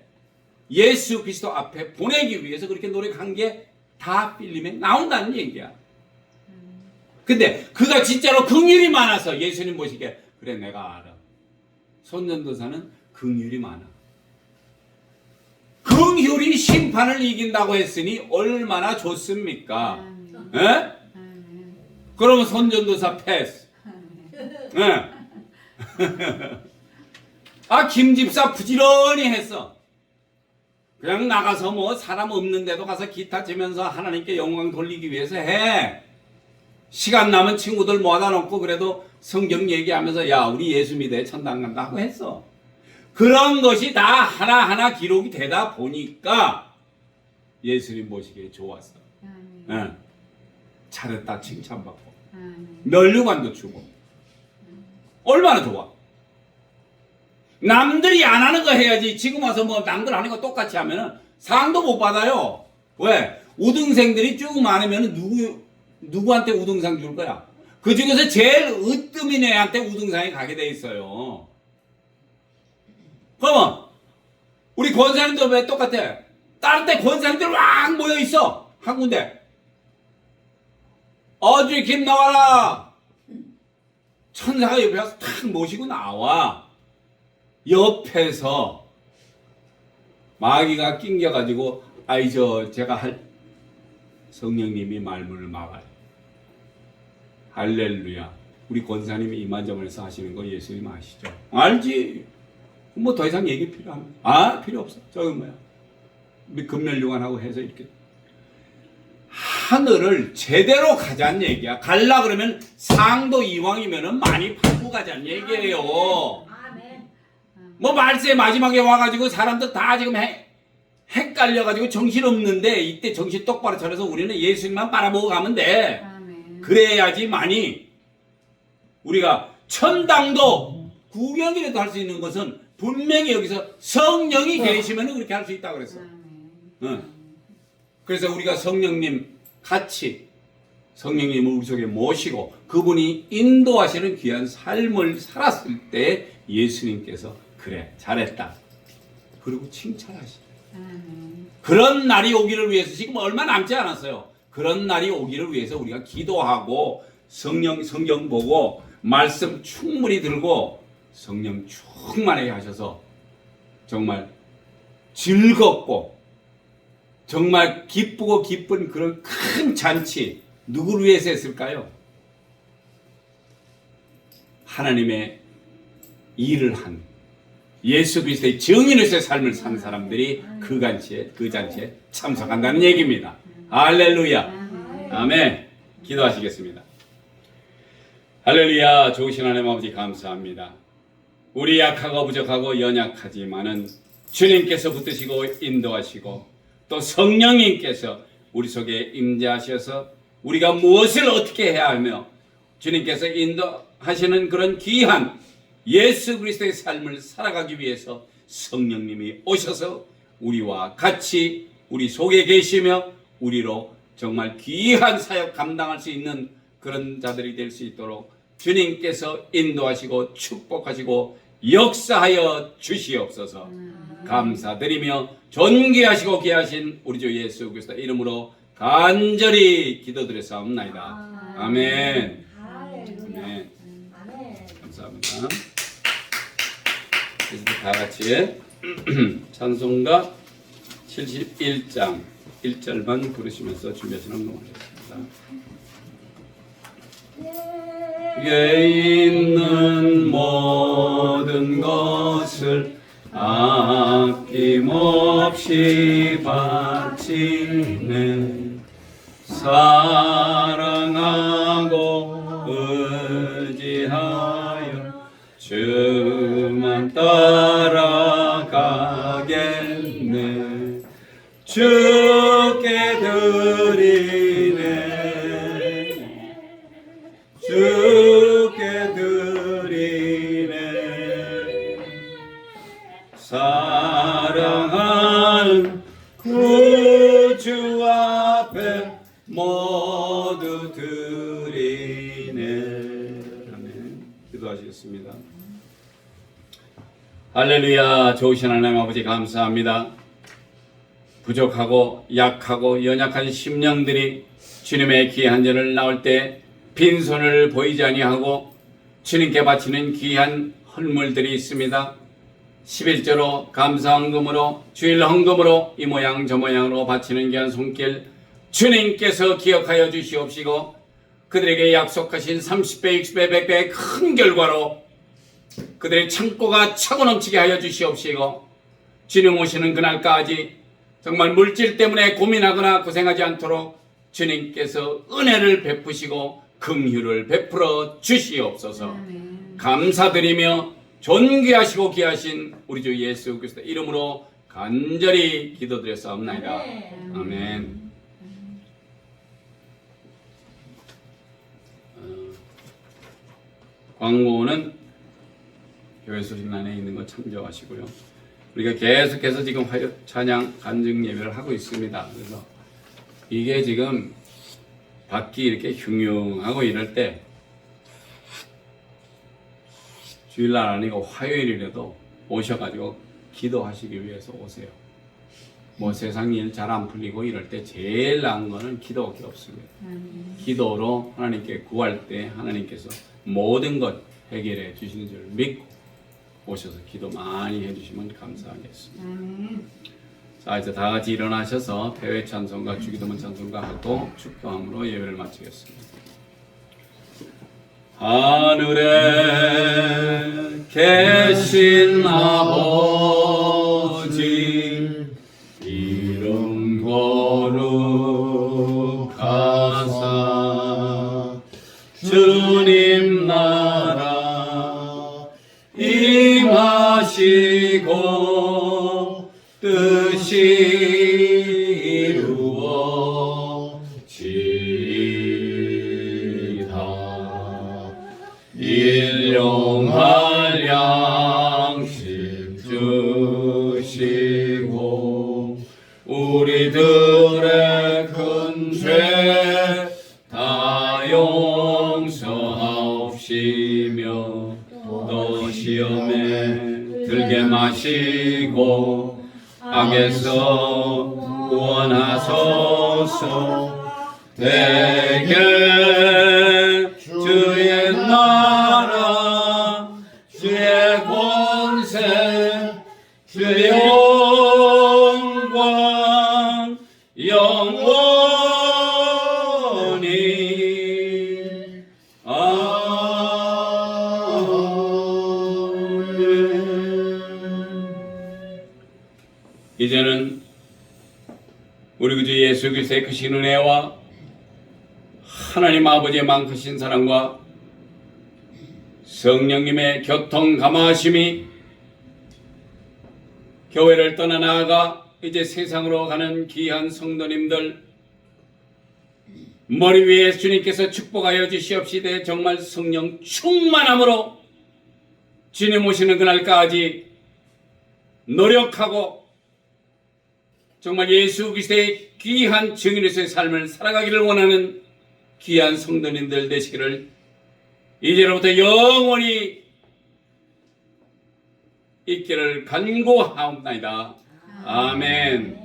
예수 그리스도 앞에 보내기 위해서 그렇게 노력한 게 다 필름에 나온다는 얘기야. 근데 그가 진짜로 긍휼이 많아서 예수님 보시기에 그래 내가 알아. 손전도사는 긍휼이 많아. 긍휼이 심판을 이긴다고 했으니 얼마나 좋습니까? 예? 그러면 손전도사 패스. 예. 아 김집사 부지런히 했어. 그냥 나가서 뭐 사람 없는데도 가서 기타 치면서 하나님께 영광 돌리기 위해서 해. 시간 남은 친구들 모아다 놓고 그래도 성경 얘기하면서 야 우리 예수 믿어 천당 간다 하고 했어. 그런 것이 다 하나하나 기록이 되다 보니까 예수님 보시기에 좋았어. 예. 잘했다 칭찬받고 면류관도 주고 얼마나 좋아. 남들이 안 하는 거 해야지. 지금 와서 뭐 남들 하는 거 똑같이 하면은 상도 못 받아요. 왜? 우등생들이 쭉 많으면 누구한테 우등상 줄 거야? 그 중에서 제일 으뜸인 애한테 우등상이 가게 돼 있어요. 그러면 우리 권사님도 왜 똑같아? 다른 때 권사님들 막 모여 있어. 한 군데. 어주의 김 나와라. 천사가 옆에 와서 탁 모시고 나와. 옆에서 마귀가 낑겨가지고 아이 제가 할 성령님이 말문을 막아요. 할렐루야. 우리 권사님이 이만저만해서 하시는 거 예수님 아시죠? 알지. 뭐 더 이상 얘기 필요합니까? 아 필요 없어. 저기 뭐야 우리 금멸류관하고 해서 이렇게 하늘을 제대로 가자는 얘기야. 갈라 그러면 상도 이왕이면은 많이 받고 가자는 얘기예요. 뭐 말세 마지막에 와가지고 사람들 다 지금 헷갈려가지고 정신없는데 이때 정신 똑바로 차려서 우리는 예수님만 빨아먹어 가면 돼. 그래야지 많이 우리가 천당도 구경이라도 할 수 있는 것은 분명히 여기서 성령이 계시면 그렇게 할 수 있다고 그랬어. 그래서 우리가 성령님 같이 성령님을 우리 속에 모시고 그분이 인도하시는 귀한 삶을 살았을 때 예수님께서 그래 잘했다 그리고 칭찬하시죠. 그런 날이 오기를 위해서 지금 얼마 남지 않았어요. 그런 날이 오기를 위해서 우리가 기도하고 성경 보고 말씀 충분히 들고 성령 충만하게 하셔서 정말 즐겁고 정말 기쁘고 기쁜 그런 큰 잔치 누구를 위해서 했을까요? 하나님의 일을 한 예수 그리스도의 증인으로서의 삶을 산 사람들이 그 잔치에 참석한다는 얘기입니다. 할렐루야. 아멘. 기도하시겠습니다. 할렐루야. 좋으신 하나님 아버지 감사합니다. 우리 약하고 부족하고 연약하지만은 주님께서 붙드시고 인도하시고 또 성령님께서 우리 속에 임재하셔서 우리가 무엇을 어떻게 해야 하며 주님께서 인도하시는 그런 귀한 예수 그리스도의 삶을 살아가기 위해서 성령님이 오셔서 우리와 같이 우리 속에 계시며 우리로 정말 귀한 사역 감당할 수 있는 그런 자들이 될 수 있도록 주님께서 인도하시고 축복하시고 역사하여 주시옵소서. 감사드리며 존귀하시고 귀하신 우리 주 예수 그리스도 이름으로 간절히 기도드렸사옵나이다. 아멘. 아멘. 감사합니다. 그래서 다 같이 찬송가 71장 1절만 부르시면서 준비하시는 넘어가겠습니다. 위에 있는 모든 것을 아낌없이 바치네. 사랑하고 의지하여 주만 따라가겠네. 주께 드리네. 주께 드리네. 사랑하는 구주 앞에 모두 드리네. 아멘. 기도하시겠습니다. 할렐루야. 좋으신 하나님 아버지 감사합니다. 부족하고 약하고 연약한 심령들이 주님의 귀한 전을 나올 때 빈손을 보이지 아니하고 주님께 바치는 귀한 헌물들이 있습니다. 11조로 감사헌금으로 주일 헌금으로 이 모양 저 모양으로 바치는 귀한 손길 주님께서 기억하여 주시옵시고 그들에게 약속하신 30배 60배 100배의 큰 결과로 그들의 창고가 차고 넘치게 하여 주시옵시고 주님 오시는 그날까지 정말 물질 때문에 고민하거나 고생하지 않도록 주님께서 은혜를 베푸시고 긍휼을 베풀어 주시옵소서. 아멘. 감사드리며 존귀하시고 귀하신 우리 주 예수 그리스도 이름으로 간절히 기도드렸사옵나이다. 아멘. 광고는 교회 소식란에 있는 거 참조하시고요. 우리가 계속해서 지금 찬양 간증 예배를 하고 있습니다. 그래서 이게 지금 밖이 이렇게 흉흉하고 이럴 때 주일날 아니고 화요일이라도 오셔가지고 기도하시기 위해서 오세요. 뭐 세상 일 잘 안 풀리고 이럴 때 제일 나은 거는 기도밖에 없습니다. 기도로 하나님께 구할 때 하나님께서 모든 것 해결해 주시는 줄 믿고 오셔서 기도 많이 해주시면 감사하겠습니다. 자, 이제 다 같이 일어나셔서 대회 찬송가 주기도문 찬송가 하고 축도함으로 예배를 마치겠습니다. 하늘에 계신 아버지 이름 거룩하사 주님 나라 임하시고 뜻이 이루어지이다. 일용할 양식 주시고 우리들의 큰 죄 다 용서하옵시며 또 시험에 들게 마시고 악에서 구원하소서. 대개 주의 나라 주의 권세 주의 영광 영원히 아멘. 이제는 우리 구주 예수 그리스도의 크신 은혜와 하나님 아버지의 많은 크신 사랑과 성령님의 교통 감화하심이 교회를 떠나 나아가 이제 세상으로 가는 귀한 성도님들 머리 위에 주님께서 축복하여 주시옵시되 정말 성령 충만함으로 주님 오시는 그날까지 노력하고 정말 예수 그리스도의 귀한 증인으로서의 삶을 살아가기를 원하는 귀한 성도님들 되시기를 이제로부터 영원히 있기를 간구하옵나이다. 아멘.